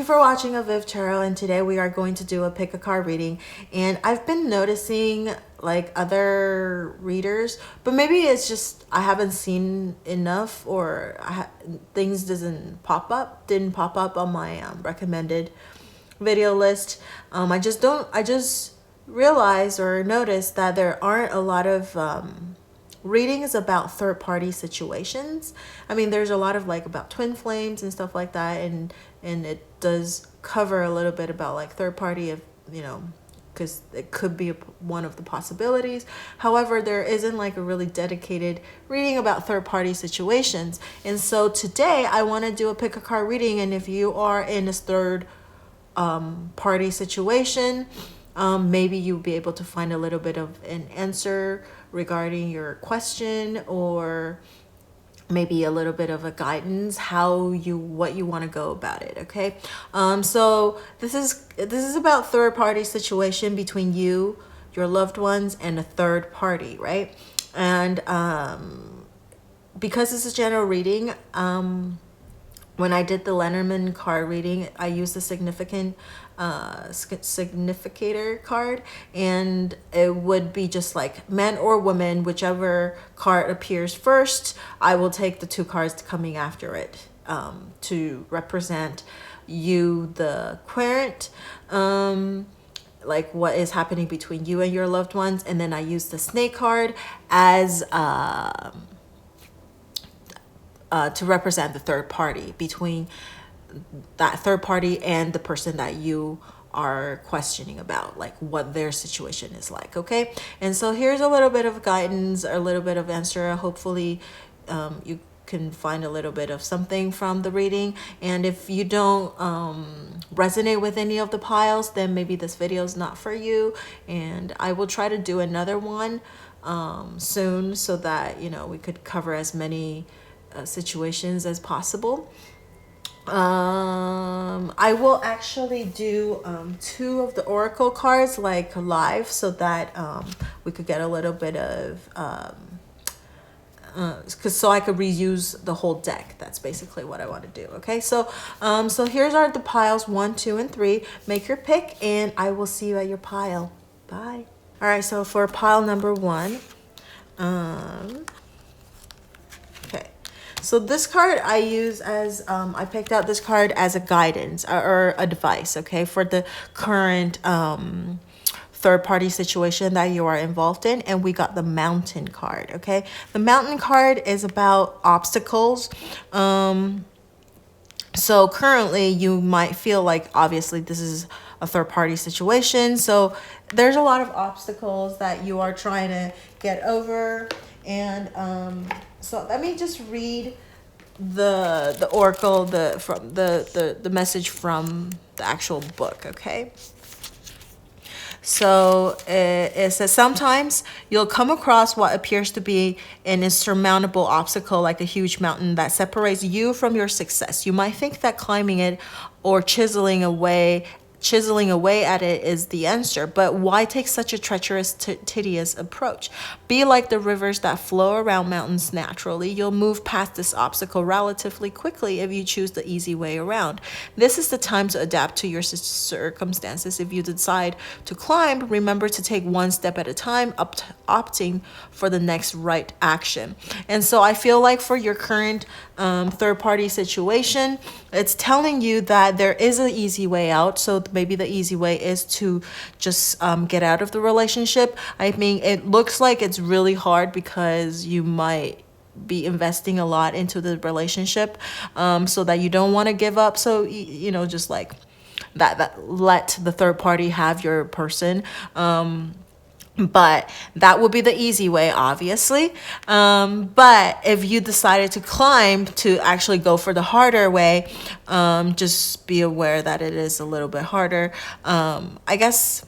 you for watching avivTarot, and today we are going to do a pick a card reading. And I've been noticing like other readers, but maybe it's just I haven't seen enough, or things didn't pop up on my recommended video list. I just realized or noticed that there aren't a lot of readings about third-party situations. I mean, there's a lot of like about twin flames and stuff like that, and it does cover a little bit about like third party, of because it could be one of the possibilities. However, there isn't like a really dedicated reading about third party situations. And so today I want to do a pick a card reading, and if you are in a third party situation, maybe you'll be able to find a little bit of an answer regarding your question, or maybe a little bit of a guidance what you want to go about it. Okay, so this is about third party situation between you, your loved ones, and a third party, right? And because it's a general reading, when I did the Lenormand card reading, I used the significator card, and it would be just like man or woman, whichever card appears first. I will take the two cards coming after it to represent you, the querent, like what is happening between you and your loved ones. And then I use the snake card as to represent the third party, between that third party and the person that you are questioning about, like what their situation is like. Okay, and so here's a little bit of guidance, a little bit of answer. Hopefully you can find a little bit of something from the reading. And if you don't resonate with any of the piles, then maybe this video is not for you, and I will try to do another one soon, so that we could cover as many situations as possible. I will actually do two of the oracle cards like live, so that we could get a little bit of so I could reuse the whole deck. That's basically what I want to do. Okay, so here's are the piles 1, 2, and 3. Make your pick, and I will see you at your pile. Bye. All right, so for pile number 1, so this card I use as, I picked out this card as a guidance or advice, okay, for the current third-party situation that you are involved in. And we got the Mountain card, okay? The Mountain card is about obstacles. So currently you might feel like, obviously, this is a third-party situation. So there's a lot of obstacles that you are trying to get over. And so let me just read the oracle, the message from the actual book, okay? So it says, sometimes you'll come across what appears to be an insurmountable obstacle, like a huge mountain that separates you from your success. You might think that climbing it or chiseling away at it is the answer, but why take such a treacherous, tedious approach? Be like the rivers that flow around mountains naturally. You'll move past this obstacle relatively quickly if you choose the easy way around. This is the time to adapt to your circumstances. If you decide to climb, remember to take one step at a time, opting for the next right action. And so I feel like for your current third-party situation, it's telling you that there is an easy way out. So maybe the easy way is to just get out of the relationship. I mean, it looks like it's really hard because you might be investing a lot into the relationship, so that you don't want to give up. So just like that let the third party have your person. But that would be the easy way, obviously. But if you decided to climb, to actually go for the harder way, just be aware that it is a little bit harder. I guess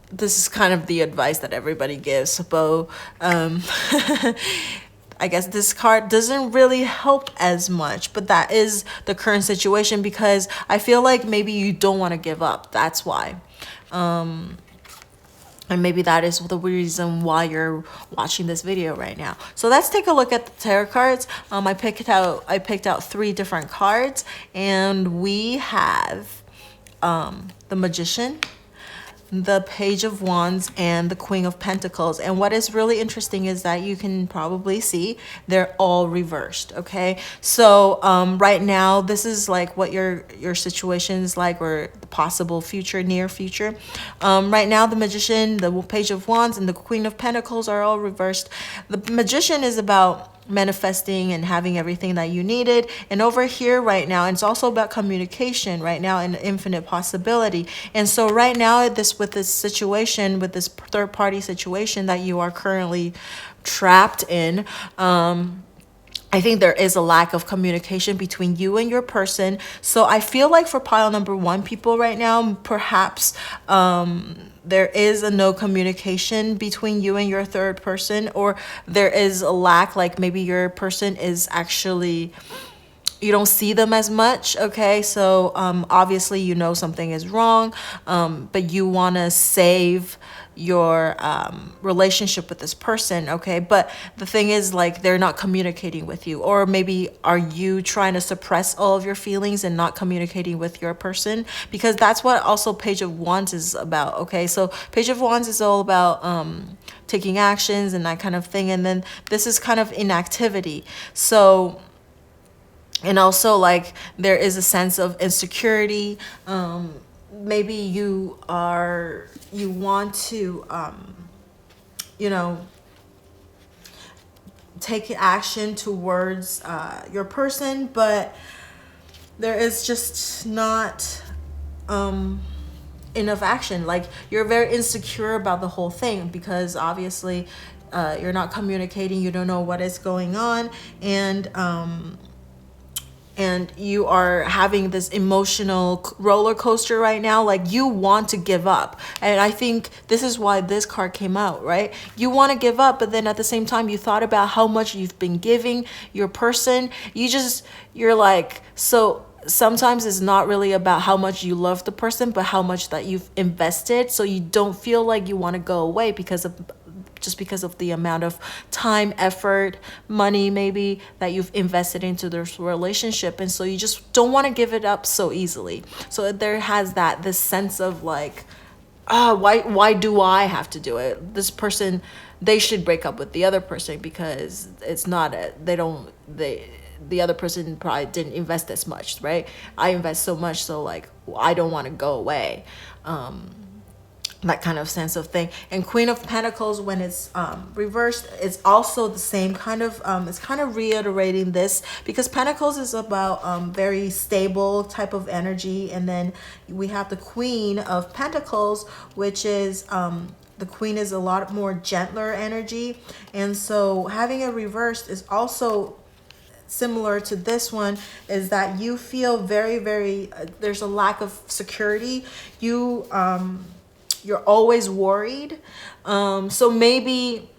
this is kind of the advice that everybody gives, but I guess this card doesn't really help as much, but that is the current situation, because I feel like maybe you don't want to give up. That's why. And maybe that is the reason why you're watching this video right now. So let's take a look at the tarot cards. I picked out 3 different cards, and we have the Magician, the Page of Wands, and the Queen of Pentacles. And what is really interesting is that you can probably see they're all reversed. Okay, so right now this is like what your situation is like, or the possible future, near future. Right now the Magician, the Page of Wands, and the Queen of Pentacles are all reversed. The Magician is about manifesting and having everything that you needed, and over here right now it's also about communication right now and infinite possibility. And so right now with this situation, with this third party situation that you are currently trapped in, I think there is a lack of communication between you and your person. So I feel like for pile number 1 people right now, perhaps there is a no communication between you and your third person, or there is a lack, like maybe your person is actually, you don't see them as much. Okay, so obviously you know something is wrong, but you want to save your relationship with this person. Okay, but the thing is, like, they're not communicating with you, or maybe are you trying to suppress all of your feelings and not communicating with your person? Because that's what also Page of Wands is about. Okay, so Page of Wands is all about taking actions and that kind of thing, and then this is kind of inactivity. So, and also, like, there is a sense of insecurity. Maybe you want to you know, take action towards your person, but there is just not enough action. Like, you're very insecure about the whole thing because obviously you're not communicating, you don't know what is going on, and you are having this emotional roller coaster right now. Like, you want to give up. And I think this is why this card came out, right? You want to give up, but then at the same time, you thought about how much you've been giving your person. You're like, so sometimes it's not really about how much you love the person, but how much that you've invested. So you don't feel like you want to go away because of the amount of time, effort, money maybe that you've invested into this relationship. And so you just don't want to give it up so easily. So there has this sense of like, why do I have to do it? This person, they should break up with the other person because it's not the other person probably didn't invest as much, right? I invest so much, so like, I don't want to go away. That kind of sense of thing. And Queen of Pentacles, when it's reversed, it's also the same kind of it's kind of reiterating this, because Pentacles is about very stable type of energy. And then we have the Queen of Pentacles, which is the Queen is a lot more gentler energy. And so having it reversed is also similar to this one, is that you feel very, very there's a lack of security. You're always worried. So maybe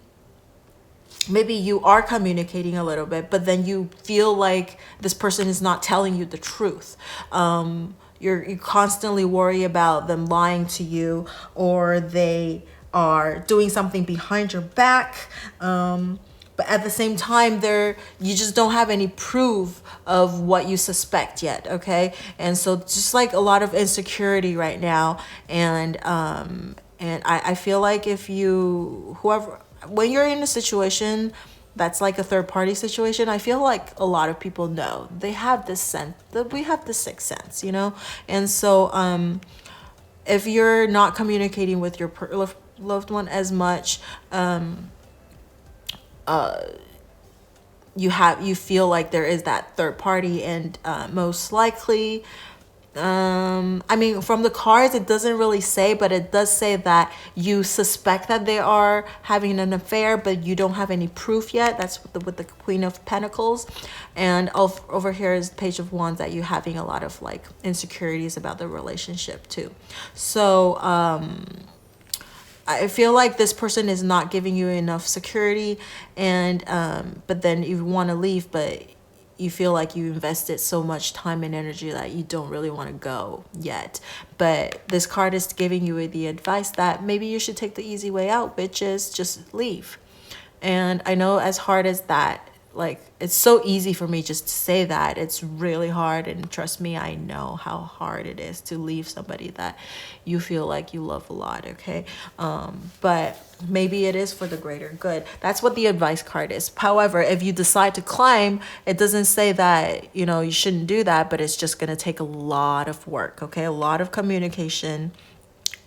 you are communicating a little bit, but then you feel like this person is not telling you the truth. You constantly worry about them lying to you, or they are doing something behind your back. But at the same time, you just don't have any proof of what you suspect yet, okay? And so just like a lot of insecurity right now. And I feel like when you're in a situation that's like a third party situation, I feel like a lot of people know. They have this sense, that we have the sixth sense, you know? And so if you're not communicating with your loved one as much, you feel like there is that third party, and most likely, I mean, from the cards it doesn't really say, but it does say that you suspect that they are having an affair, but you don't have any proof yet. That's with the Queen of Pentacles. And over here is Page of Wands, that you're having a lot of like insecurities about the relationship too. So I feel like this person is not giving you enough security, and but then you want to leave, but you feel like you invested so much time and energy that you don't really want to go yet. But this card is giving you the advice that maybe you should take the easy way out, which is just leave. And I know as hard as that, like, it's so easy for me just to say that. It's really hard, and trust me, I know how hard it is to leave somebody that you feel like you love a lot, okay? But maybe it is for the greater good. That's what the advice card is. However, if you decide to climb, it doesn't say that, you know, you shouldn't do that, but it's just going to take a lot of work, okay? A lot of communication,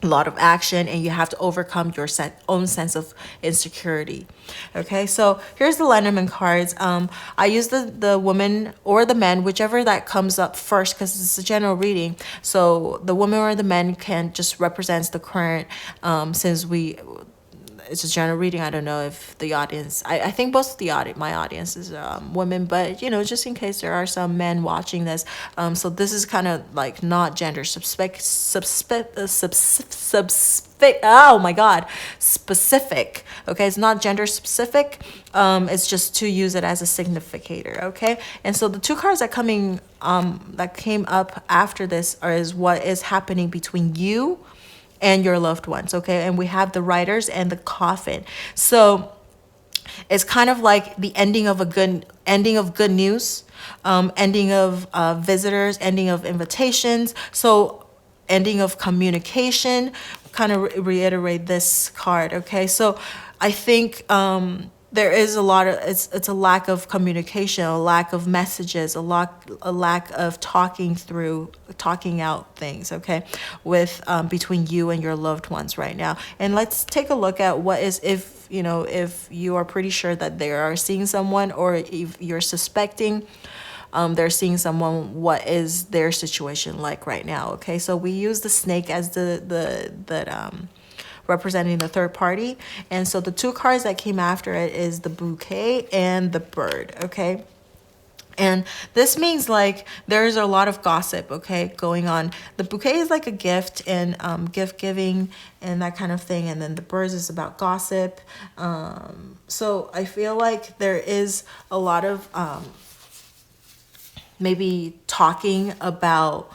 a lot of action, and you have to overcome your own sense of insecurity. Okay, so here's the Lenormand cards. I use the woman or the man, whichever that comes up first, because it's a general reading. So the woman or the man can just represents the current, since it's a general reading. I don't know if the audience, I think most of my audience is women, but you know, just in case there are some men watching this, so this is kind of like not gender specific. Oh my God, specific. Okay, it's not gender specific. It's just to use it as a significator. Okay, and so the two cards that came up after this is what is happening between you and your loved ones, okay? And we have the Riders and the Coffin. So it's kind of like the ending of good news, ending of visitors, ending of invitations. So ending of communication, kind of reiterate this card, okay? So I think there is a lot of, it's a lack of communication, a lack of messages, a lack of talking out things, okay, with between you and your loved ones right now. And let's take a look at what is, if you are pretty sure that they are seeing someone, or if you're suspecting they're seeing someone, what is their situation like right now, okay? So we use the snake as the representing the third party. And so the two cards that came after it is the bouquet and the bird, okay? And this means like there's a lot of gossip, okay, going on. The bouquet is like a gift and gift giving and that kind of thing. And then the birds is about gossip. So I feel like there is a lot of maybe talking about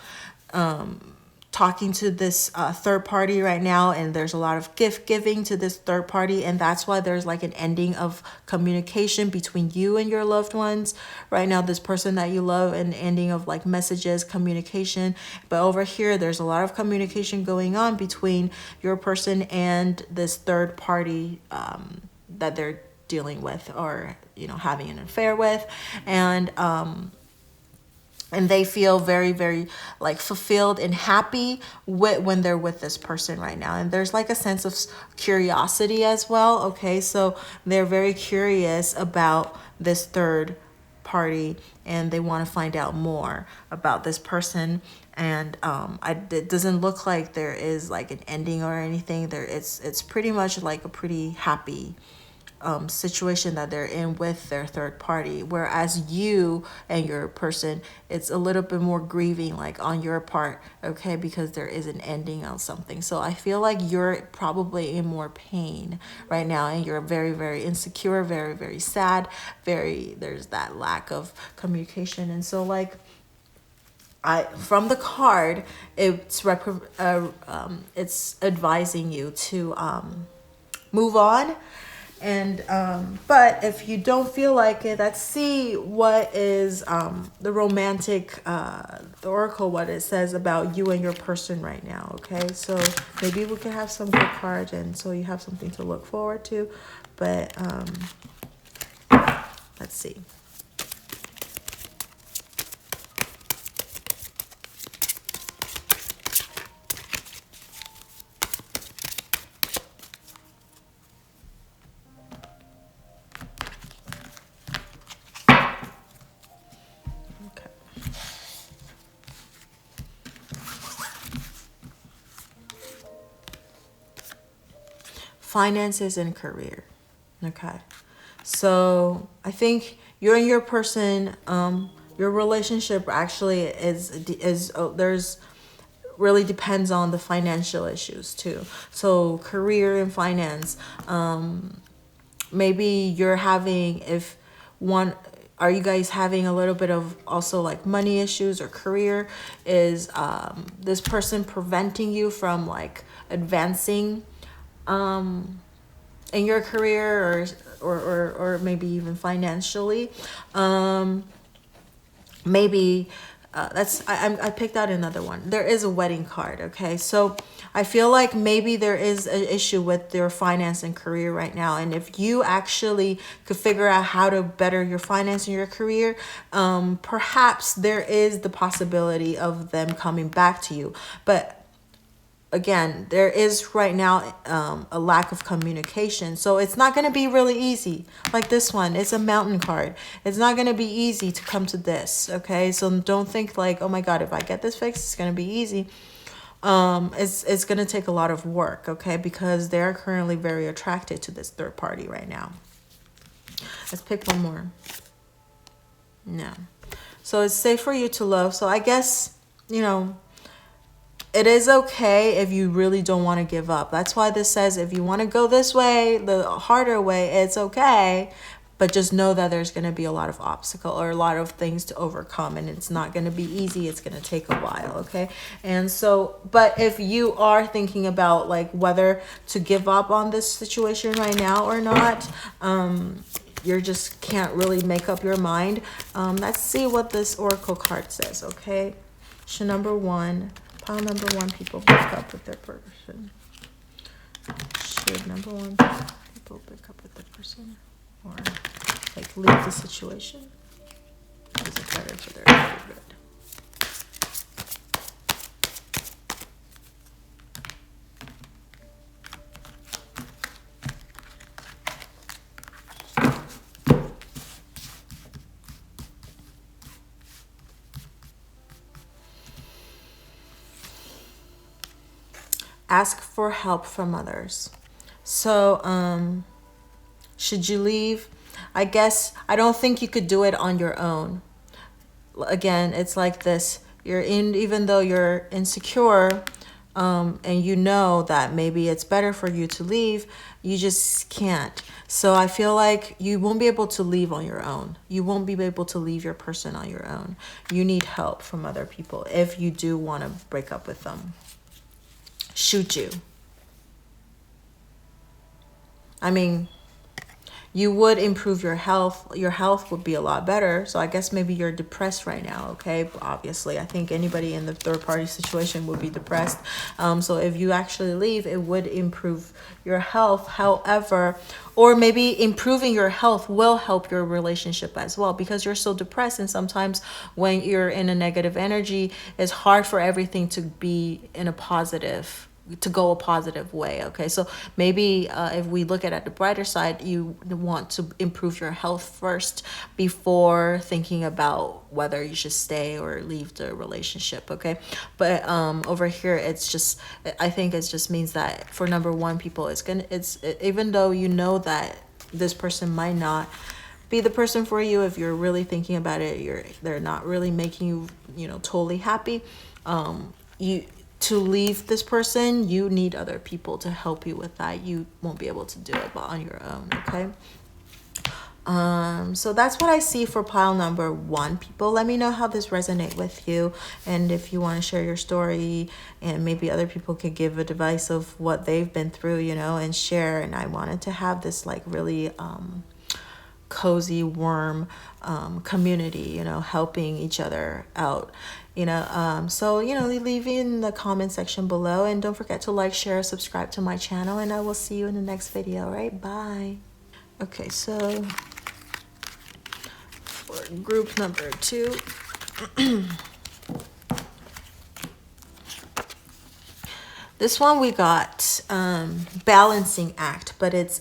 talking to this third party right now, and there's a lot of gift giving to this third party, and that's why there's like an ending of communication between you and your loved ones right now, this person that you love, an ending of like messages, communication. But over here there's a lot of communication going on between your person and this third party that they're dealing with, or having an affair with, and they feel very, very like fulfilled and happy when they're with this person right now. And there's like a sense of curiosity as well. Okay, so they're very curious about this third party, and they want to find out more about this person. And it doesn't look like there is like an ending or anything there. It's pretty much like a pretty happy situation that they're in with their third party, whereas you and your person, it's a little bit more grieving like on your part, okay, because there is an ending on something. So I feel like you're probably in more pain right now, and you're very, very insecure, very, very sad, there's that lack of communication. And so like from the card, it's advising you to move on. And but if you don't feel like it, let's see what is the romantic the oracle, what it says about you and your person right now. Okay, so maybe we can have some good cards, and so you have something to look forward to. But let's see. Finances and career. Okay, so I think you and your person, your relationship actually is there's really depends on the financial issues too. So career and finance, maybe you're having, if one, are you guys having a little bit of also like money issues or career? Is this person preventing you from like advancing in your career, or maybe even financially? Maybe I picked out another one. There is a wedding card, okay? So I feel like maybe there is an issue with your finance and career right now. And if you actually could figure out how to better your finance and your career, perhaps there is the possibility of them coming back to you. But again, there is right now a lack of communication. So it's not going to be really easy. Like this one, it's a mountain card. It's not going to be easy to come to this, okay? So don't think like, oh my God, if I get this fixed, it's going to be easy. It's going to take a lot of work, okay? Because they're currently very attracted to this third party right now. Let's pick one more. No. So it's safe for you to love. So I guess, you know, it is okay if you really don't want to give up. That's why this says if you want to go this way, the harder way, it's okay. But just know that there's going to be a lot of obstacle or a lot of things to overcome. And it's not going to be easy. It's going to take a while, okay? And so, but if you are thinking about like whether to give up on this situation right now or not, you just can't really make up your mind. Let's see what this oracle card says, okay? Should number one, pile number one, people break up with their person. Should number one people break up with their person, or like leave the situation? Is it better for their good? Ask for help from others. So, should you leave? I guess I don't think you could do it on your own. Again, it's like this. Even though you're insecure, and you know that maybe it's better for you to leave, you just can't. So I feel like you won't be able to leave on your own. You won't be able to leave your person on your own. You need help from other people if you do want to break up with them. Shoot you. I mean, you would improve your health. Your health would be a lot better. So I guess maybe you're depressed right now, okay? Obviously, I think anybody in the third party situation would be depressed. So if you actually leave, it would improve your health. However, or maybe improving your health will help your relationship as well, because you're so depressed. And sometimes when you're in a negative energy, it's hard for everything to be in a positive, to go a positive way, okay? So maybe if we look at the brighter side, you want to improve your health first before thinking about whether you should stay or leave the relationship, okay? But over here, it's just, I think it just means that for number one, people, even though you know that this person might not be the person for you, if you're really thinking about it, they're not really making you, totally happy. To leave this person, you need other people to help you with that. You won't be able to do it on your own, okay? So that's what I see for pile number one, people. Let me know how this resonates with you, and if you want to share your story, and maybe other people could give advice of what they've been through, and share. And I wanted to have this like really cozy, warm community, helping each other out. So leave in the comment section below, and don't forget to like, share, subscribe to my channel, and I will see you in the next video. All right, bye. Okay, so for group number two, this one we got balancing act, but it's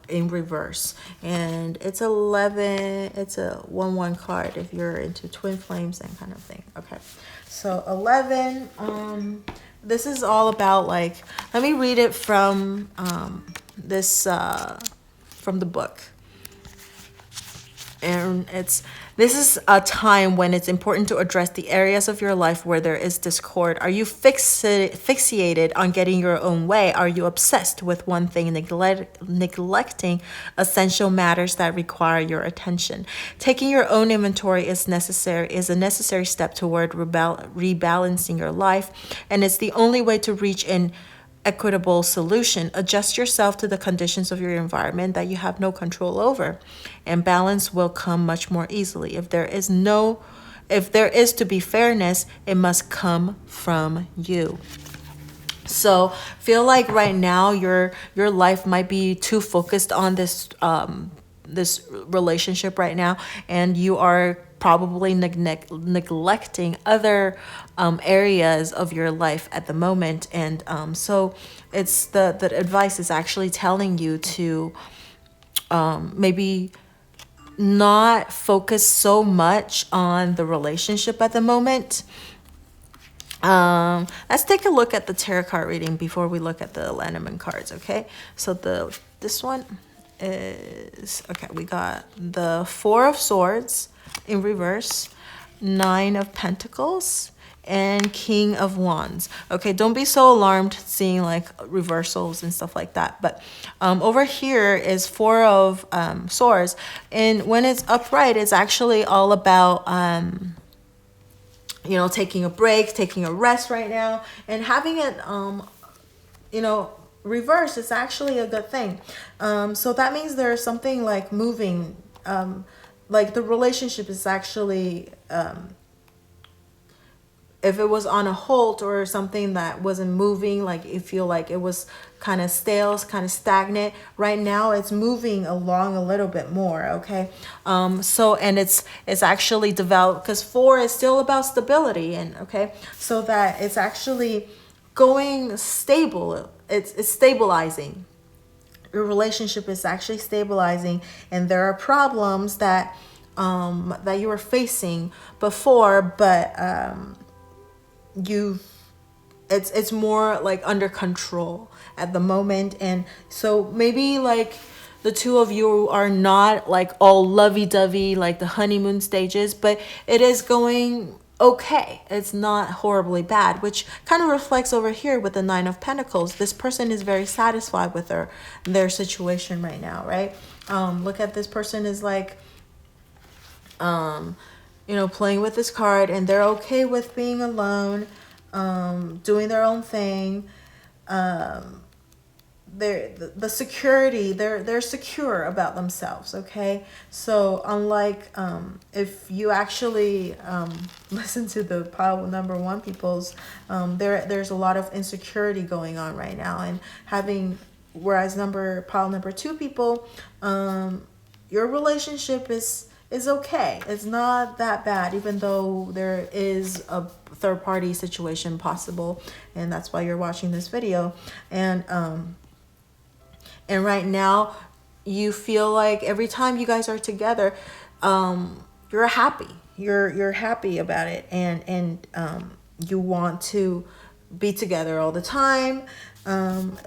in reverse, and it's 11. It's a 1/1 card if you're into twin flames and kind of thing. Okay, so 11. This is all about, like, let me read it from from the book. And this is a time when it's important to address the areas of your life where there is discord. Are you fixated on getting your own way? Are you obsessed with one thing, neglecting essential matters that require your attention? Taking your own inventory is a necessary step toward rebalancing your life, and it's the only way to reach an equitable solution. Adjust yourself to the conditions of your environment that you have no control over, and balance will come much more easily. If there is to be fairness, it must come from you. So feel like right now your life might be too focused on this relationship right now, and you are probably neglecting other areas of your life at the moment. And so it's the advice is actually telling you to maybe not focus so much on the relationship at the moment. Let's take a look at the tarot card reading before we look at the lenormand cards. Okay, so this one is, okay, we got the Four of Swords in reverse, Nine of Pentacles, and King of Wands. Okay, don't be so alarmed seeing like reversals and stuff like that, but over here is Four of Swords, and when it's upright, it's actually all about you know, taking a break, taking a rest right now, and having it you know, reverse is actually a good thing. So that means there's something like moving, like the relationship is actually, if it was on a halt or something that wasn't moving, like you feel like it was kind of stale, kind of stagnant, right now it's moving along a little bit more. Okay, so, and it's actually developed, because four is still about stability, and okay, so that it's actually going stable, it's stabilizing. Your relationship is actually stabilizing, and there are problems that that you were facing before, but it's more like under control at the moment. And so maybe like the two of you are not like all lovey-dovey like the honeymoon stages, but it is going okay. It's not horribly bad, which kind of reflects over here with the Nine of Pentacles. This person is very satisfied with their situation right now, right? Look at this person is like you know, playing with this card, and they're okay with being alone, doing their own thing. The security, they're secure about themselves. Okay, so unlike if you actually listen to the pile number one people's, there's a lot of insecurity going on right now, and whereas pile number two people, your relationship is okay. It's not that bad, even though there is a third party situation possible, and that's why you're watching this video. And right now you feel like every time you guys are together, you're happy. You're happy about it, and you want to be together all the time,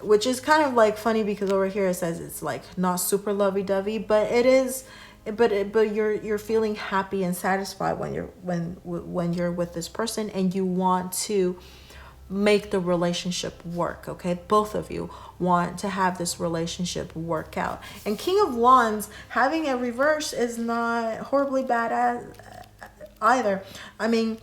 which is kind of like funny because over here it says it's like not super lovey-dovey, but it is. But you're feeling happy and satisfied when you're with this person, and you want to make the relationship work. Okay, both of you want to have this relationship work out. And King of Wands having a reverse is not horribly bad either. I mean,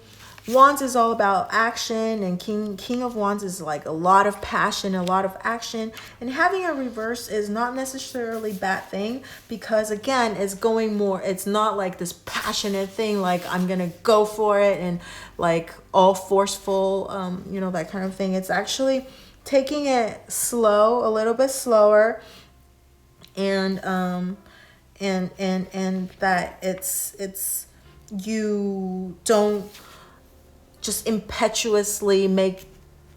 Wands is all about action, and King of Wands is like a lot of passion, a lot of action. And having a reverse is not necessarily a bad thing, because again, it's going more, it's not like this passionate thing, like I'm gonna go for it and like all forceful, you know, that kind of thing. It's actually taking it slow, a little bit slower, and that it's you don't just impetuously make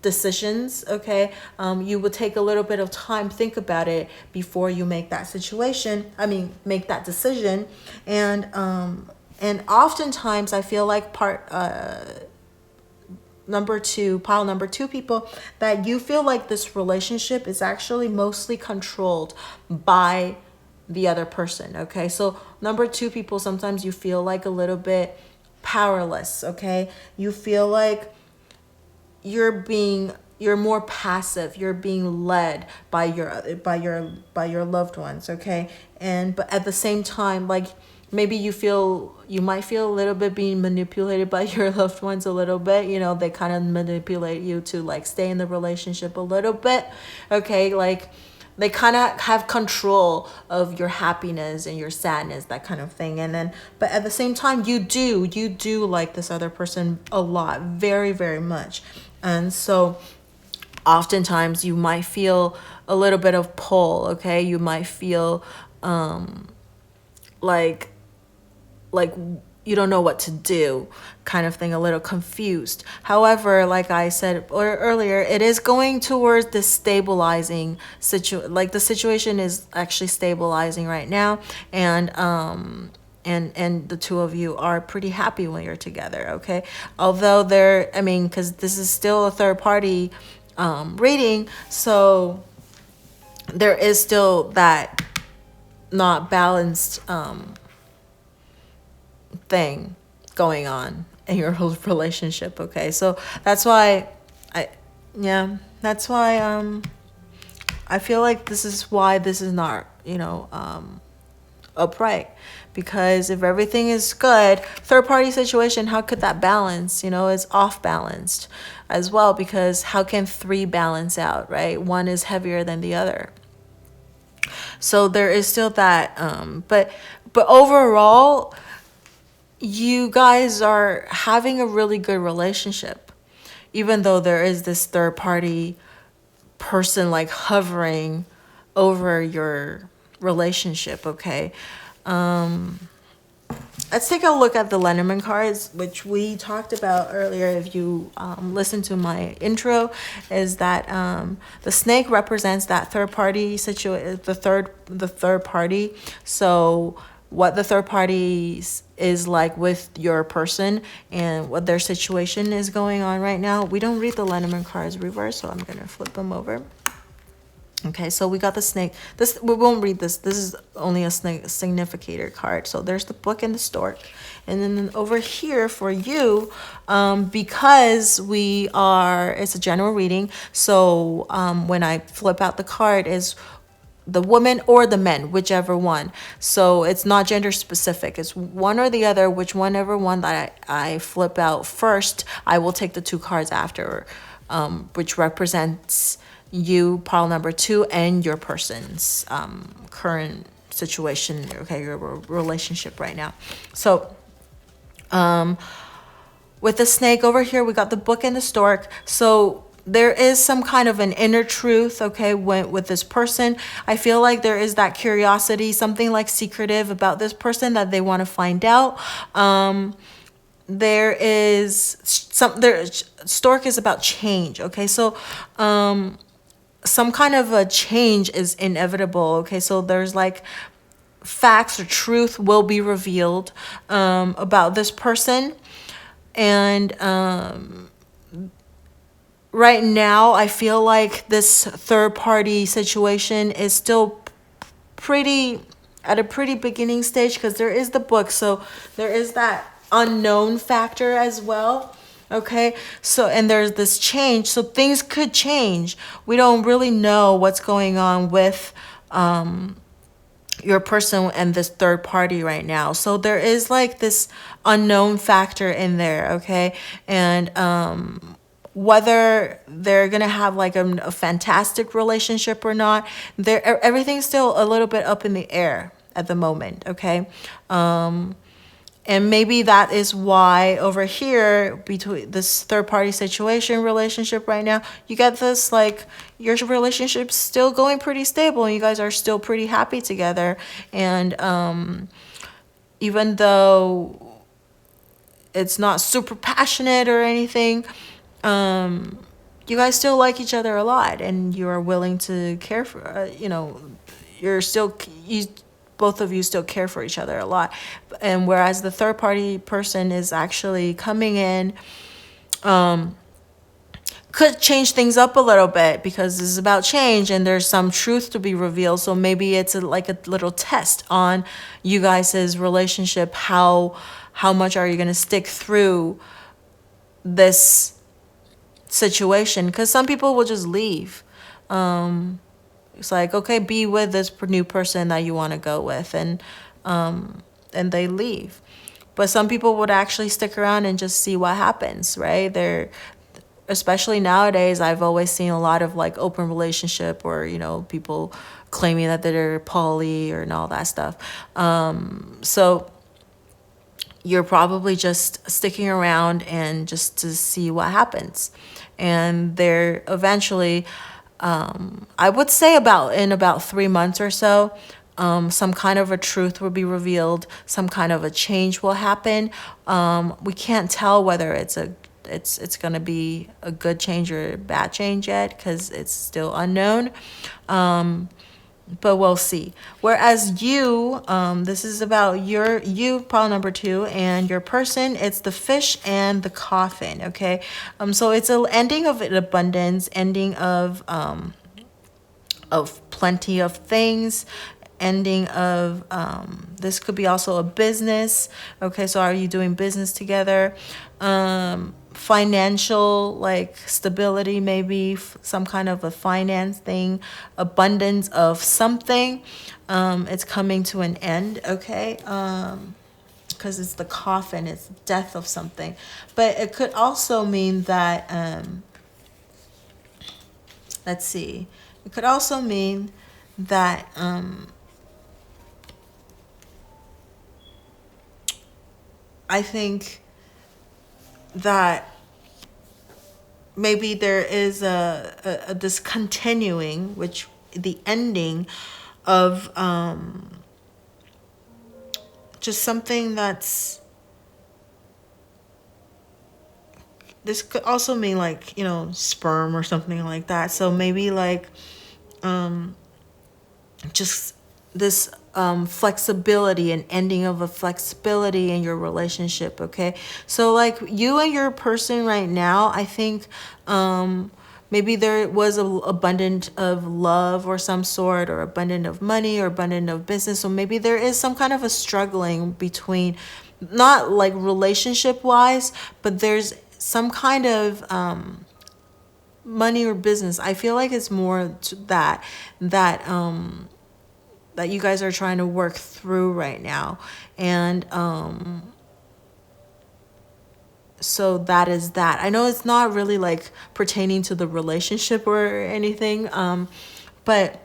decisions. Okay, you will take a little bit of time, think about it before you make that make that decision. And oftentimes I feel like pile number two people, that you feel like this relationship is actually mostly controlled by the other person. Okay, so number 2 people, sometimes you feel like a little bit powerless. Okay, you feel like you're more passive, you're being led by your loved ones. Okay, but at the same time, like maybe you might feel a little bit being manipulated by your loved ones a little bit. You know, they kind of manipulate you to like stay in the relationship a little bit. Okay, like they kind of have control of your happiness and your sadness, that kind of thing. And then, but at the same time, you do like this other person a lot, very, very much. And so oftentimes you might feel a little bit of pull. Okay, you might feel like you don't know what to do, kind of thing, a little confused. However, like I said earlier, it is going towards this stabilizing situation. Like the situation is actually stabilizing right now, and the 2 of you are pretty happy when you're together. Okay, although because this is still a third party reading, so there is still that not balanced thing going on in your whole relationship. Okay, so that's why I feel like this is why this is not upright, because if everything is good, third party situation, how could that balance? It's off balanced as well, because how can 3 balance out, right? One is heavier than the other. So there is still that but overall, you guys are having a really good relationship, even though there is this third party person like hovering over your relationship. Okay, let's take a look at the Lenormand cards, which we talked about earlier. If you listen to my intro, is that the snake represents that third party situation, the third party. So what the third party is like with your person and what their situation is going on right now. We don't read the Lenormand cards reverse, so I'm gonna flip them over. Okay, so we got the snake. We won't read this. This is only a snake significator card. So there's the book and the stork. And then over here for you, because it's a general reading. So when I flip out the card is the woman or the men, whichever one. So it's not gender specific. It's one or the other, whichever one that I flip out first, I will take the 2 cards after, which represents you, pile number 2, and your person's current situation, okay, your relationship right now. So with the snake over here, we got the book and the stork. So there is some kind of an inner truth, okay, with this person. I feel like there is that curiosity, something like secretive about this person that they want to find out. Stork is about change, okay? So some kind of a change is inevitable, okay? So there's like facts or truth will be revealed about this person. And right now, I feel like this third party situation is still at a pretty beginning stage, because there is the book. So there is that unknown factor as well. Okay, so and there's this change, so things could change. We don't really know what's going on with your person and this third party right now. So there is like this unknown factor in there, okay? And whether they're gonna have like a fantastic relationship or not, everything's still a little bit up in the air at the moment, okay? And maybe that is why over here, between this third party situation relationship right now, you get this like your relationship's still going pretty stable and you guys are still pretty happy together. And even though it's not super passionate or anything, you guys still like each other a lot and you are willing to care for, both of you still care for each other a lot. And whereas the third party person is actually coming in, could change things up a little bit because this is about change and there's some truth to be revealed. So maybe it's like a little test on you guys' relationship. How much are you going to stick through this situation? Because some people will just leave. It's like, okay, be with this new person that you want to go with, and they leave. But some people would actually stick around and just see what happens, right? Especially nowadays, I've always seen a lot of like open relationship, or people claiming that they're poly and all that stuff. So you're probably just sticking around and just to see what happens, and they're eventually, I would say in about 3 months or so, some kind of a truth will be revealed, some kind of a change will happen. We can't tell whether it's going to be a good change or a bad change yet, because it's still unknown. But we'll see. Whereas you, this is about you, pile number 2, and your person, it's the fish and the coffin, okay? So it's an ending of an abundance, ending of plenty of things, ending of, this could be also a business, okay? So are you doing business together? Financial, like stability, maybe some kind of a finance thing, abundance of something. It's coming to an end, okay? Because it's the coffin, it's death of something. But it could also mean that, let's see, it could also mean that I think that maybe there is a discontinuing, which the ending of just something that's, this could also mean like, sperm or something like that. So maybe like just this flexibility, and ending of a flexibility in your relationship, okay? So like you and your person right now, I think maybe there was an abundance of love or some sort, or abundant of money, or abundant of business. So maybe there is some kind of a struggling between, not like relationship wise, but there's some kind of money or business. I feel like it's more to that you guys are trying to work through right now. And so that is that. I know it's not really like pertaining to the relationship or anything, but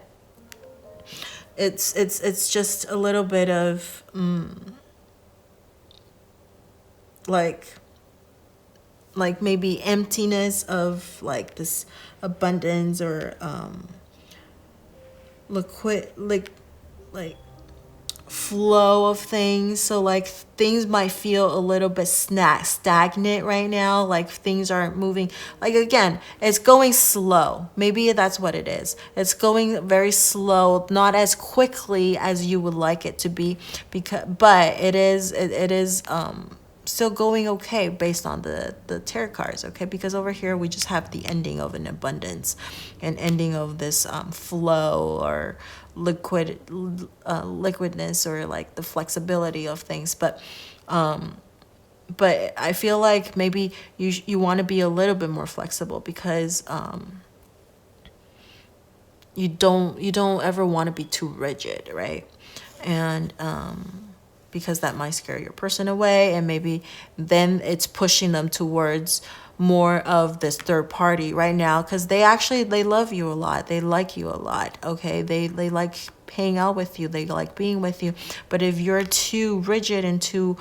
it's just a little bit of like maybe emptiness of like this abundance, or like flow of things. So like things might feel a little bit stagnant right now, like things aren't moving. Like again, it's going slow. Maybe that's what it is. It's going very slow, not as quickly as you would like it to be, but it is still going okay based on the tarot cards, okay? Because over here we just have the ending of an abundance, an ending of this flow, or liquidness, or like the flexibility of things. But I feel like maybe you want to be a little bit more flexible, because you don't ever want to be too rigid, right? And because that might scare your person away, and maybe then it's pushing them towards more of this third party right now, because they love you a lot, they like you a lot, okay? They like hanging out with you, they like being with you. But if you're too rigid and too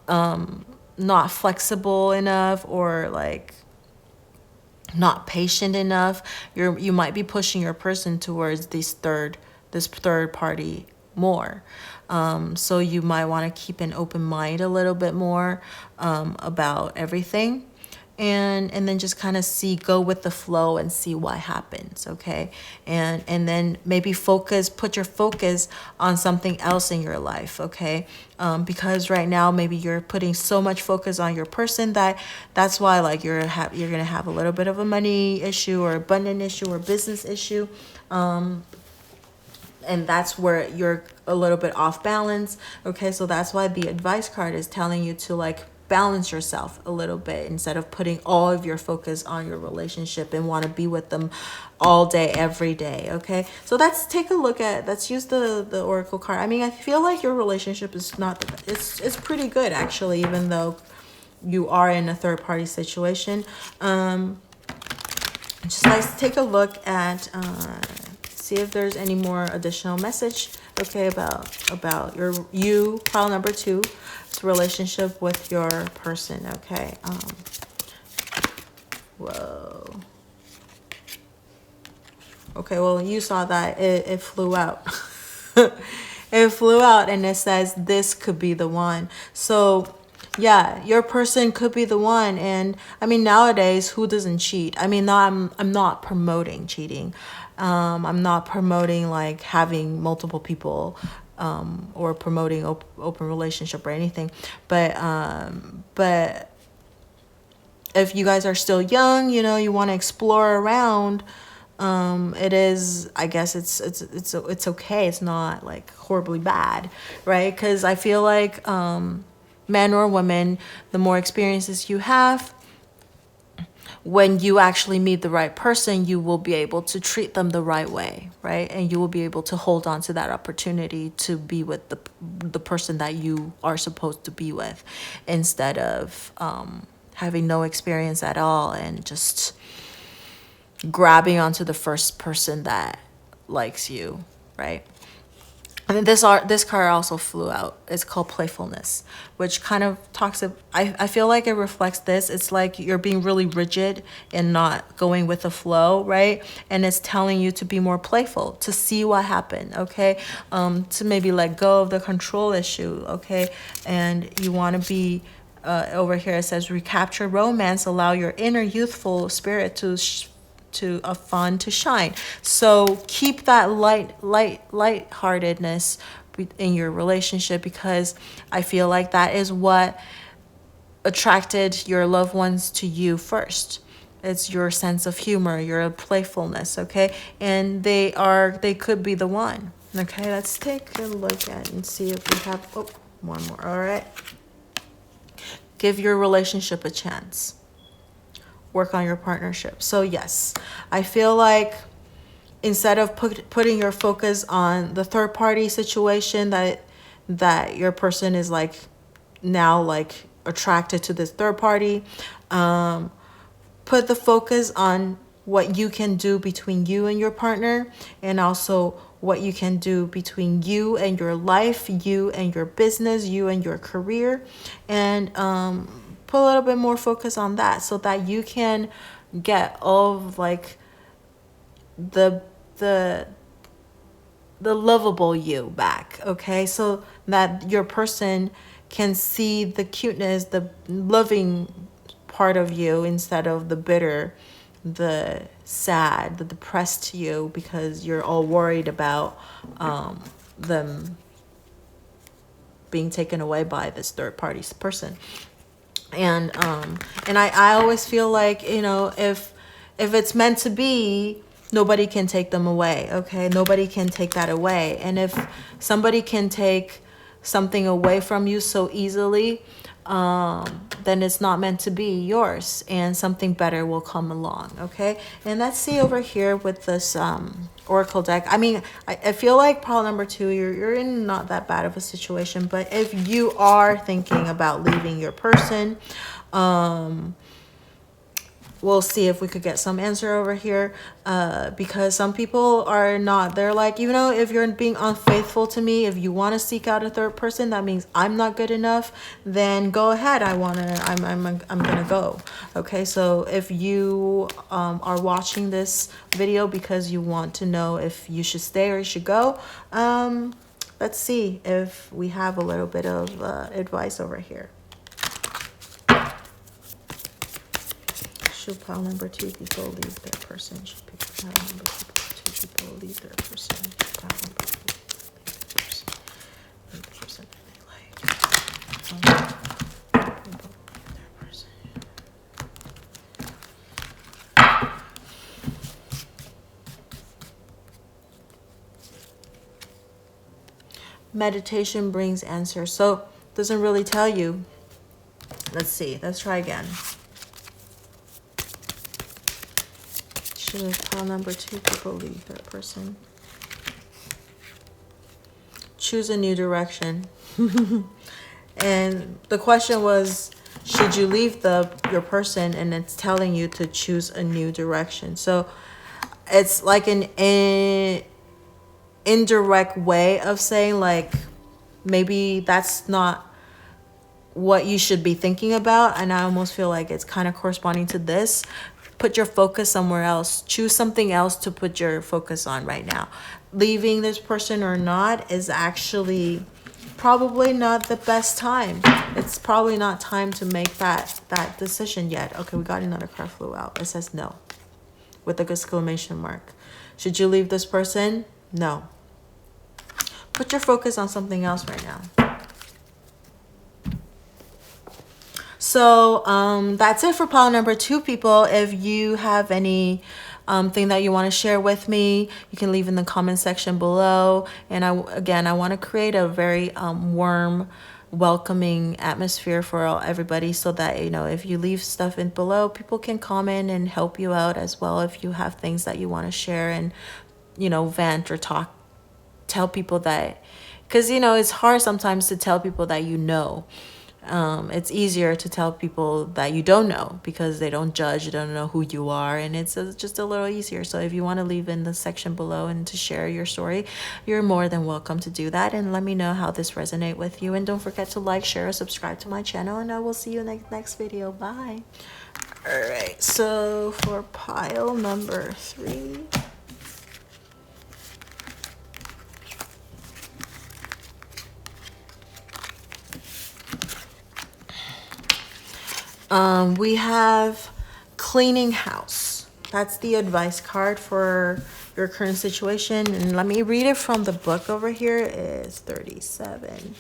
not flexible enough, or like not patient enough, you might be pushing your person towards this third party more. So you might want to keep an open mind a little bit more about everything. and then just kind of go with the flow and see what happens, okay? And then maybe put your focus on something else in your life, okay? Because right now maybe you're putting so much focus on your person that's why like you're gonna have a little bit of a money issue or abundant issue or business issue. And that's where you're a little bit off balance, okay? So that's why the advice card is telling you to like balance yourself a little bit instead of putting all of your focus on your relationship and want to be with them all day, every day, okay? So let's use the oracle card. I mean, I feel like your relationship is it's pretty good actually, even though you are in a third party situation. Just let's take a look at see if there's any more additional message, okay, about you pile number 2, relationship with your person, okay? Whoa. Okay, well, you saw that it flew out. It flew out and it says this could be the one. So yeah, your person could be the one. And I mean, nowadays, who doesn't cheat? I mean, I'm not promoting cheating. I'm not promoting like having multiple people or promoting open relationship or anything. But if you guys are still young, you know, you want to explore around, it is, I guess it's okay. It's not like horribly bad, right? Because I feel like men or women, the more experiences you have, when you actually meet the right person, you will be able to treat them the right way, right? And you will be able to hold on to that opportunity to be with the person that you are supposed to be with, instead of having no experience at all and just grabbing onto the first person that likes you, right? And this card also flew out. It's called playfulness, which kind of talks of, I feel like it reflects this. It's like you're being really rigid and not going with the flow, right? And it's telling you to be more playful, to see what happened, okay? To maybe let go of the control issue, okay? And you want to be, over here it says, recapture romance, allow your inner youthful spirit to fun to shine. So keep that lightheartedness in your relationship, because I feel like that is what attracted your loved ones to you first. It's your sense of humor, your playfulness, okay? And they could be the one. Okay, let's take a look at and see if we have one more. All right. Give your relationship a chance. Work on your partnership. So yes, I feel like instead of putting your focus on the third party situation that your person is like now like attracted to this third party, put the focus on what you can do between you and your partner, and also what you can do between you and your life, you and your business, you and your career, and put a little bit more focus on that, so that you can get all of like the lovable you back, okay? So that your person can see the cuteness, the loving part of you, instead of the bitter, the sad, the depressed you, because you're all worried about them being taken away by this third party person. And I always feel like, you know, if it's meant to be, nobody can take them away, okay? Nobody can take that away. And if somebody can take something away from you so easily, then it's not meant to be yours, and something better will come along, okay? And let's see over here with this oracle deck. I mean, I feel like pile number 2, you're in not that bad of a situation, but if you are thinking about leaving your person, we'll see if we could get some answer over here, because some people are not. They're like, you know, if you're being unfaithful to me, if you want to seek out a third person, that means I'm not good enough, then go ahead. I'm gonna go. Okay, so if you are watching this video because you want to know if you should stay or you should go, let's see if we have a little bit of advice over here. Should pile number 2 people leave their person? Should pile number 2 people leave their person? Should pile number 2 people leave the person that they like? Their person. Meditation brings answers. So doesn't really tell you. Let's see. Let's try again. Should pile number 2 people leave their person? Choose a new direction. And the question was, should you leave your person? And it's telling you to choose a new direction. So it's like an indirect way of saying, like, maybe that's not what you should be thinking about. And I almost feel like it's kind of corresponding to this. Put your focus somewhere else. Choose something else to put your focus on right now. Leaving this person or not is actually probably not the best time. It's probably not time to make that decision yet. Okay, we got another card flew out. It says no with an exclamation mark. Should you leave this person? No. Put your focus on something else right now. So that's it for pile number 2, people. If you have any thing that you want to share with me, you can leave in the comment section below. And I want to create a very warm, welcoming atmosphere for everybody, so that, you know, if you leave stuff in below, people can comment and help you out as well. If you have things that you want to share and, you know, vent or tell people that, because, you know, it's hard sometimes to tell people that, you know. It's easier to tell people that you don't know, because they don't judge, they don't know who you are, and it's just a little easier. So if you want to leave in the section below and to share your story, you're more than welcome to do that, and let me know how this resonates with you. And don't forget to like, share, or subscribe to my channel, and I will see you in the next video. Bye. All right, so for pile number 3, we have cleaning house. That's the advice card for your current situation. And let me read it from the book over here. It's 37.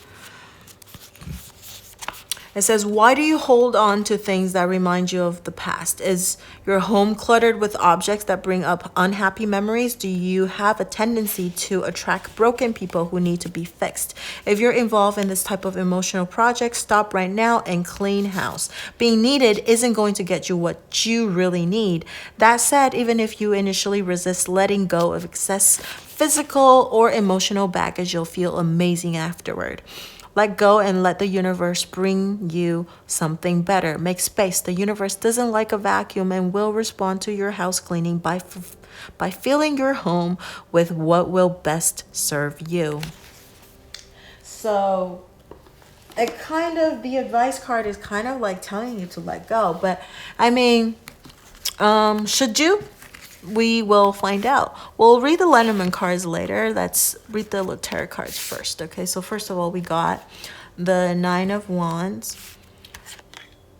It says, why do you hold on to things that remind you of the past? Is your home cluttered with objects that bring up unhappy memories? Do you have a tendency to attract broken people who need to be fixed? If you're involved in this type of emotional project, stop right now and clean house. Being needed isn't going to get you what you really need. That said, even if you initially resist letting go of excess physical or emotional baggage, you'll feel amazing afterward. Let go and let the universe bring you something better. Make space. The universe doesn't like a vacuum and will respond to your house cleaning by filling your home with what will best serve you. So the advice card is kind of like telling you to let go. But I mean, should you? We will find out. We'll read the Lenormand cards later. Let's read the tarot cards first. Okay, so first of all, we got the 9 of Wands,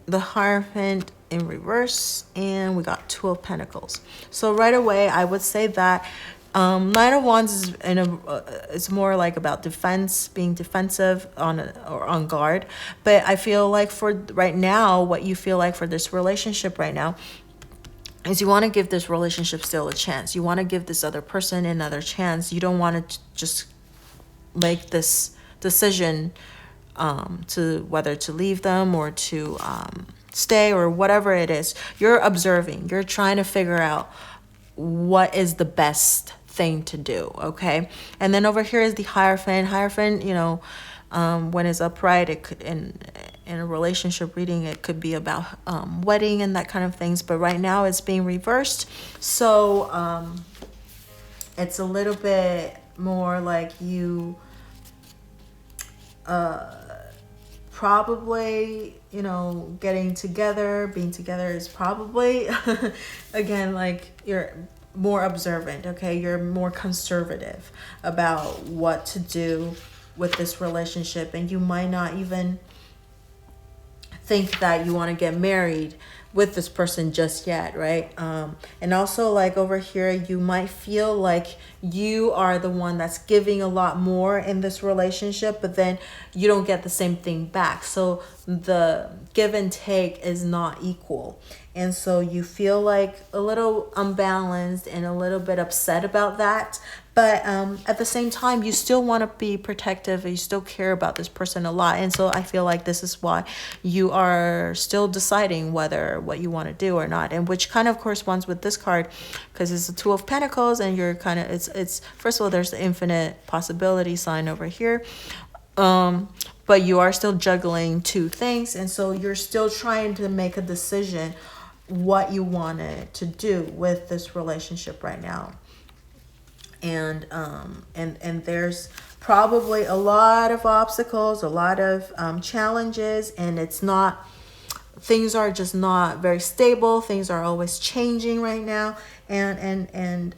the Hierophant in reverse, and we got 2 of Pentacles. So right away, I would say that 9 of Wands is it's more like about defense, being defensive or on guard. But I feel like for right now, what you feel like for this relationship right now is you want to give this relationship still a chance. You want to give this other person another chance. You don't want to just make this decision to whether to leave them or to stay or whatever it is. You're observing. You're trying to figure out what is the best thing to do, okay? And then over here is the Hierophant. Hierophant, you know, when it's upright, it could in a relationship reading, it could be about wedding and that kind of things. But right now it's being reversed, so it's a little bit more like you probably, you know, getting together, being together is probably again, like, you're more observant, okay? You're more conservative about what to do with this relationship, and you might not even think that you want to get married with this person just yet, right? And also like over here, you might feel like you are the one that's giving a lot more in this relationship, but then you don't get the same thing back. So the give and take is not equal. And so you feel like a little unbalanced and a little bit upset about that. But at the same time, you still want to be protective and you still care about this person a lot. And so I feel like this is why you are still deciding whether what you want to do or not. And which kind of corresponds with this card, because it's the Two of Pentacles and you're kind of, it's first of all, there's the infinite possibility sign over here. But you are still juggling two things. And so you're still trying to make a decision what you wanted to do with this relationship right now. And there's probably a lot of obstacles, a lot of challenges, and things are just not very stable. Things are always changing right now, and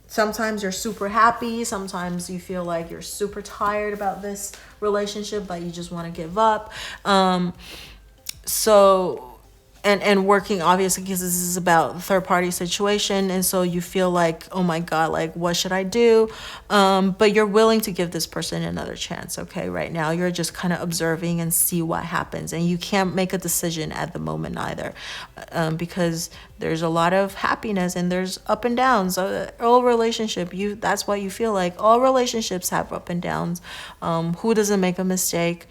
sometimes you're super happy, sometimes you feel like you're super tired about this relationship, but you just want to give up. And working, obviously, because this is about third party situation, and so you feel like, oh my god, like what should I do? But you're willing to give this person another chance. Okay, right now you're just kind of observing and see what happens, and you can't make a decision at the moment either, because there's a lot of happiness and there's up and downs. All relationship, that's what you feel like. All relationships have up and downs. Who doesn't make a mistake?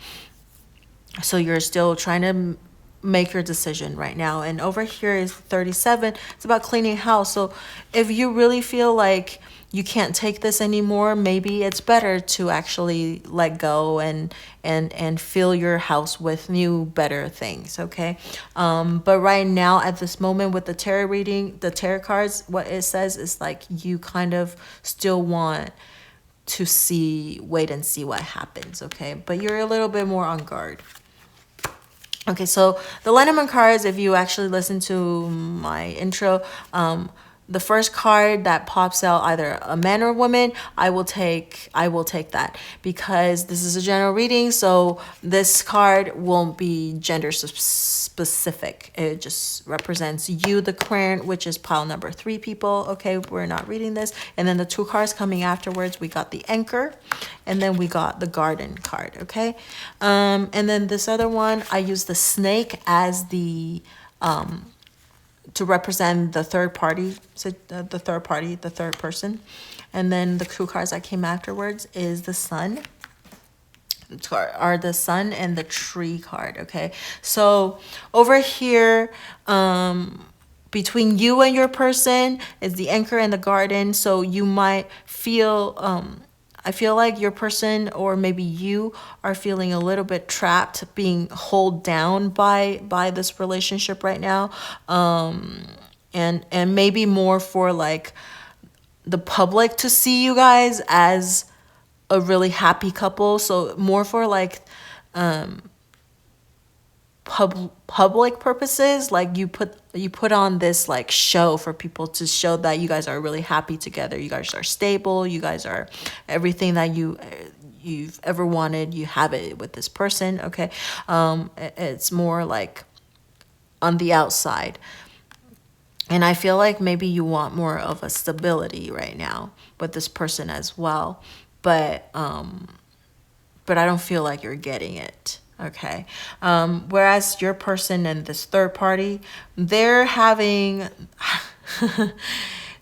So you're still trying to make your decision right now. And over here is 37. It's about cleaning house. So if you really feel like you can't take this anymore, maybe it's better to actually let go and fill your house with new, better things. Okay. But right now at this moment with the tarot reading, the tarot cards, what it says is like you kind of still want to wait and see what happens. Okay. But you're a little bit more on guard. Okay, so the lenormand cards, if you actually listen to my intro, the first card that pops out, either a man or woman, I will take that, because this is a general reading, so this card won't be gender specific. It just represents you, the current, which is pile number 3 people. Okay, we're not reading this. And then the 2 cards coming afterwards, we got the anchor, and then we got the garden card. Okay, and then this other one, I use the snake as the to represent the third party, so the third person. And then the 2 cards that came afterwards is the sun, are the sun and the tree card. Okay, so over here, between you and your person is the anchor and the garden. So you might feel, I feel like your person, or maybe you, are feeling a little bit trapped, being held down by this relationship right now, and maybe more for like the public to see you guys as a really happy couple. So more for like public purposes, like you put on this like show for people to show that you guys are really happy together, you guys are stable, you guys are everything that you've ever wanted, you have it with this person. Okay, it's more like on the outside, and I feel like maybe you want more of a stability right now with this person as well, but I don't feel like you're getting it. Okay. Whereas your person and this third party, they're having,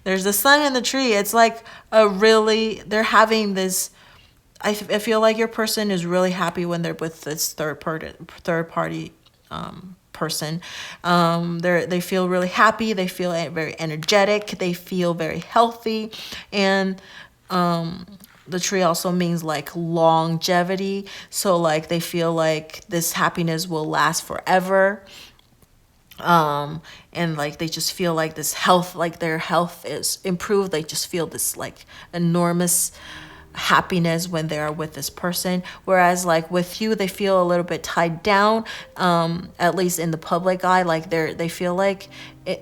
there's the sun and the tree. It's like they're having this, I feel like your person is really happy when they're with this third party person. They feel really happy. They feel very energetic. They feel very healthy. And, the tree also means like longevity. So like they feel like this happiness will last forever. And like they just feel like this health, like their health is improved. They just feel this like enormous happiness when they are with this person. Whereas like with you, they feel a little bit tied down, at least in the public eye. Like they feel like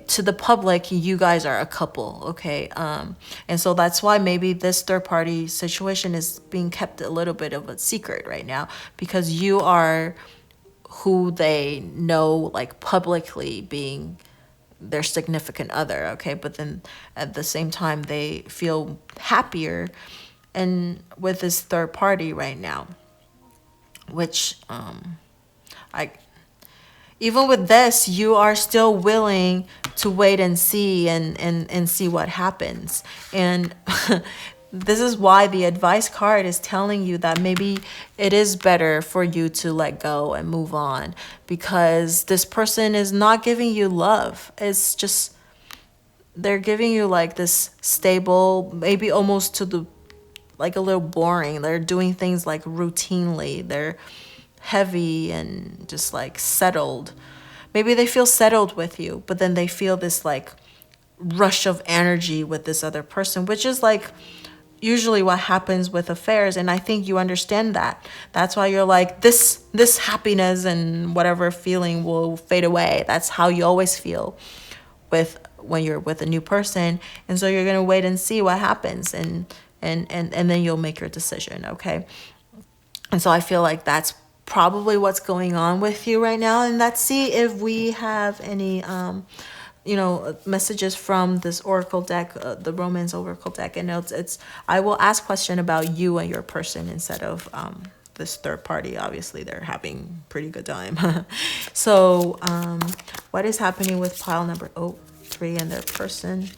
to the public, you guys are a couple. Okay, and so that's why maybe this third party situation is being kept a little bit of a secret right now, because you are who they know like publicly being their significant other, okay? But then at the same time, they feel happier and with this third party right now, which even with this, you are still willing to wait and see and see what happens. And this is why the advice card is telling you that maybe it is better for you to let go and move on, because this person is not giving you love. It's just, they're giving you like this stable, maybe almost to the, like a little boring. They're doing things like routinely. They're heavy and just like settled. Maybe they feel settled with you, but then they feel this like rush of energy with this other person, which is like usually what happens with affairs. And I think you understand that. That's why you're like, this happiness and whatever feeling will fade away. That's how you always feel when you're with a new person. And so you're going to wait and see what happens, and then you'll make your decision, okay? And so I feel like that's probably what's going on with you right now. And let's see if we have any messages from this oracle deck, the Romance Oracle deck. And it's I will ask question about you and your person instead of this third party. Obviously they're having pretty good time. So what is happening with pile number 3 and their person?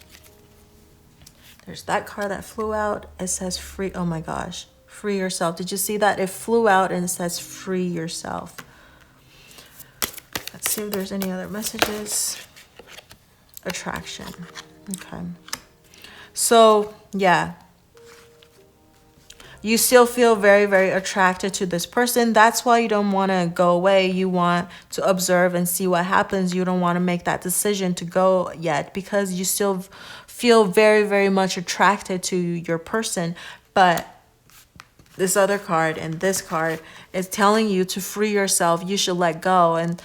There's that card that flew out. It says free. Oh my gosh, free yourself. Did you see that? It flew out and it says free yourself. Let's see if there's any other messages. Attraction. Okay. So yeah, you still feel very, very attracted to this person. That's why you don't want to go away. You want to observe and see what happens. You don't want to make that decision to go yet, because you still feel very, very much attracted to your person. But this other card and this card is telling you to free yourself. You should let go and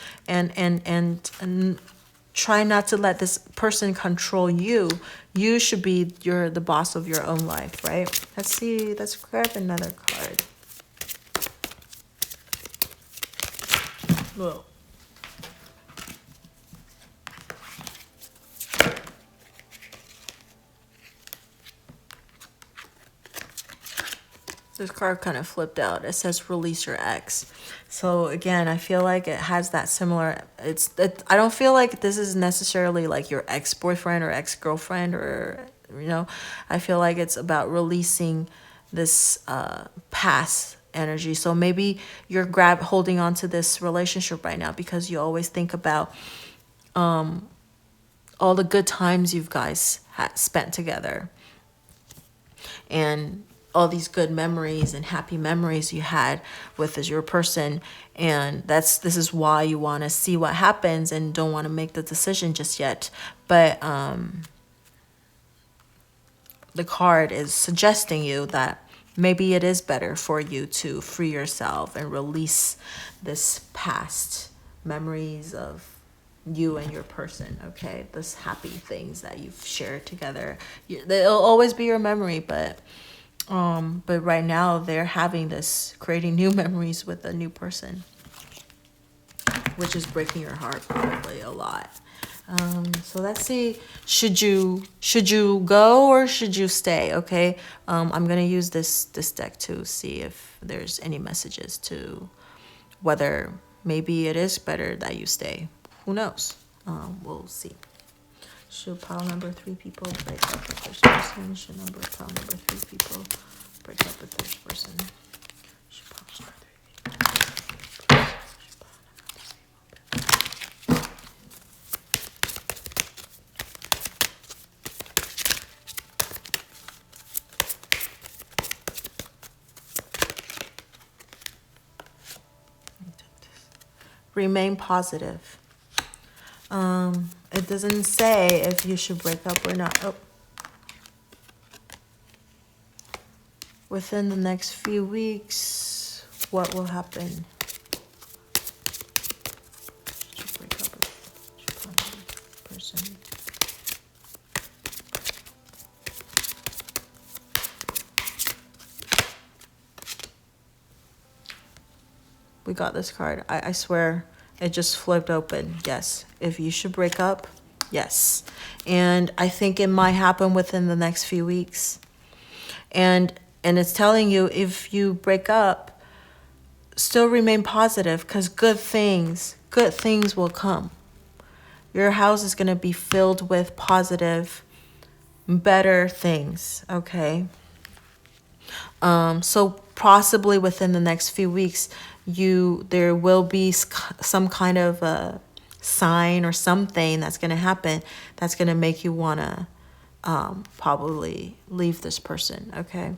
try not to let this person control you. You should be the boss of your own life, right? Let's see. Let's grab another card. Whoa. This card kind of flipped out. It says release your ex. So again, I feel like it has that similar, I don't feel like this is necessarily like your ex-boyfriend or ex-girlfriend, or, I feel like it's about releasing this past energy. So maybe you're holding on to this relationship right now because you always think about all the good times you guys spent together, and all these good memories and happy memories you had with your person. And this is why you want to see what happens and don't want to make the decision just yet. But the card is suggesting you that maybe it is better for you to free yourself and release this past memories of you and your person, okay? This happy things that you've shared together. They'll always be your memory, but right now they're creating new memories with a new person, which is breaking your heart probably a lot. So let's see, should you go or should you stay? Okay. I'm gonna use this deck to see if there's any messages to whether maybe it is better that you stay. Who knows? We'll see. Should pile number 3 people break up with this person? Should pile number 3 people break up with this person? Should pile number 3 people? Remain positive. It doesn't say if you should break up or not. Oh. Within the next few weeks, what will happen? Should break up with person. we got this card. I swear it just flipped open. Yes. If you should break up, yes. And I think it might happen within the next few weeks. And it's telling you, if you break up, still remain positive, because good things will come. Your house is going to be filled with positive, better things, okay? So possibly within the next few weeks, there will be some kind of a sign or something that's going to happen that's going to make you want to probably leave this person, okay?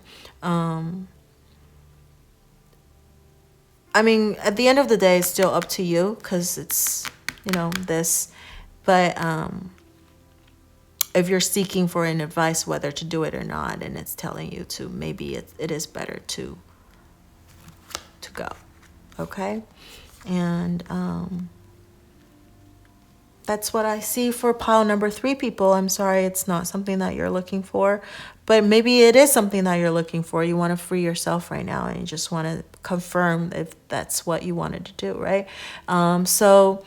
I mean, at the end of the day, it's still up to you, because it's, this. But if you're seeking for an advice whether to do it or not, and it's telling you to, maybe it is better to go, okay? And that's what I see for pile number 3, people. I'm sorry it's not something that you're looking for, but maybe it is something that you're looking for. You want to free yourself right now, and you just want to confirm if that's what you wanted to do, right? So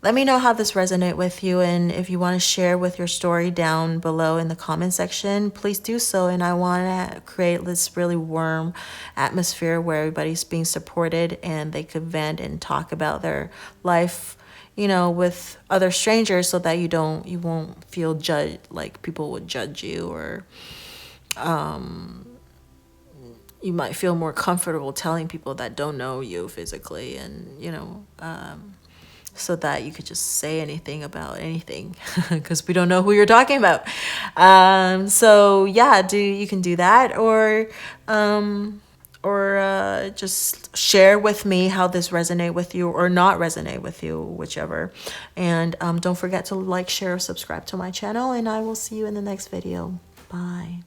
let me know how this resonates with you, and if you want to share with your story down below in the comment section, please do so. And I want to create this really warm atmosphere where everybody's being supported and they could vent and talk about their life, with other strangers, so that you won't feel judged, like people would judge you, or you might feel more comfortable telling people that don't know you physically, and so that you could just say anything about anything, because we don't know who you're talking about. So yeah, you can do that, or just share with me how this resonate with you or not resonate with you, whichever. And don't forget to like, share, subscribe to my channel, and I will see you in the next video. Bye.